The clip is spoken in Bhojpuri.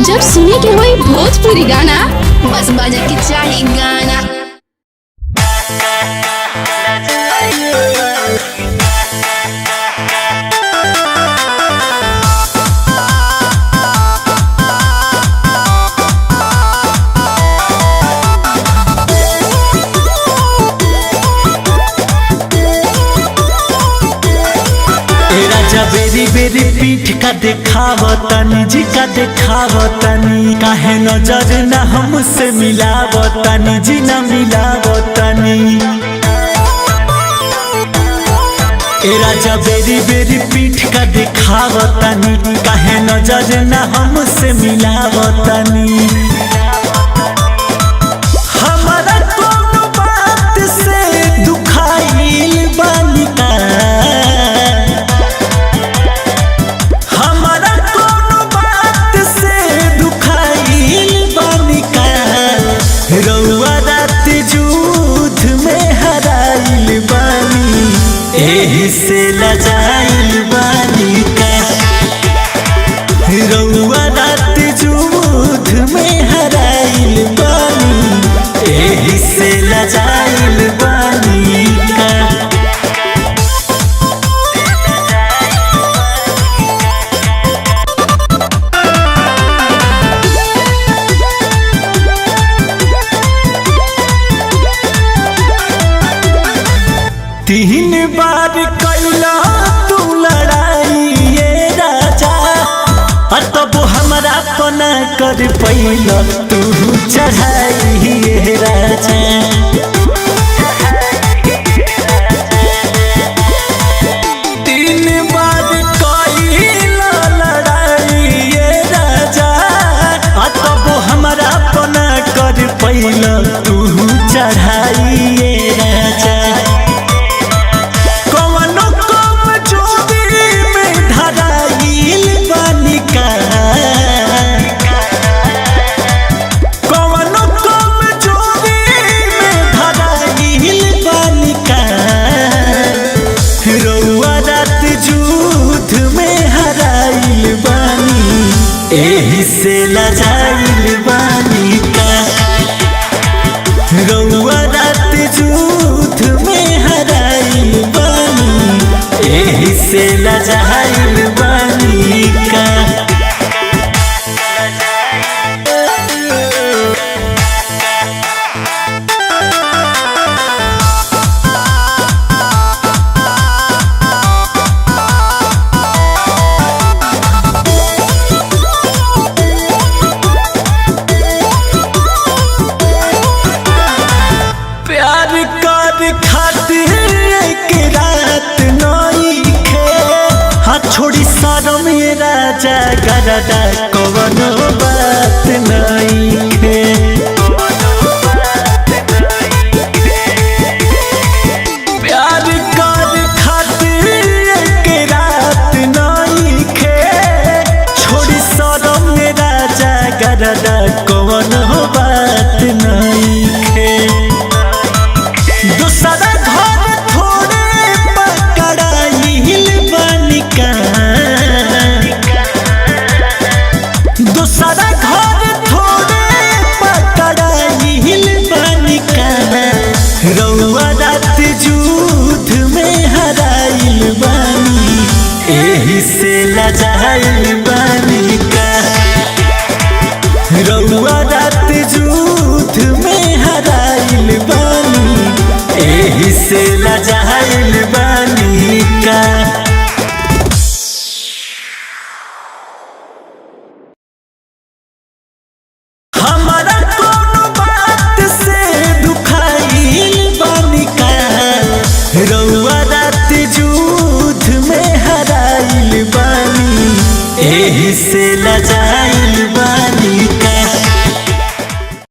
जब सुने के होई भोजपुरी गाना बस बजे के चाही गाना। बेरी बेरी पीठ का देखावतनी जी का देखावतनी काहे नजर न हमसे मिलावतनी जी न मिलावतनी। ए राजा बेरी बेरी पीठ का देखावतनी काहे नजर न हमसे मिलावतनी। हमारा कोनो बात से दुखाइल बानी का रउआ रात जूझ में हराइल बानी एही से लजाइल बानी का। रउआ रात जूझ में हराइल बानी एही से लजाइल बानी का। तीन बार कैला तू लड़ाई ये राजा तब हमारा पना कर पैला तू चढ़ाई ये राजा। तीन बार कैला लड़ाई ये राजा तब हमारा पना कर पैला तू चढ़ाई ये राजा। एही से लजाइल बानी का। रउआ रात जूझ में हराइल बानी एही से लजाइल बानी का। खातिर एक रात नइखे छोड़ी सारो में राजा गरदा कवनो बात नइखे। प्यार कर खातिर एक रात नइखे छोड़ी सारो में राजा गरदा कवनो बात नइखे। दूसरा घर थोड़े पकड़ाइल बानी का। दूसरा घर थोड़े पकड़ाइल बानी का। रउआ रात जूझ में हराइल बानी एही से लजाइल बानी का। रउआ रात जूझ में हराइल बानी एही से लजाइल बानी का।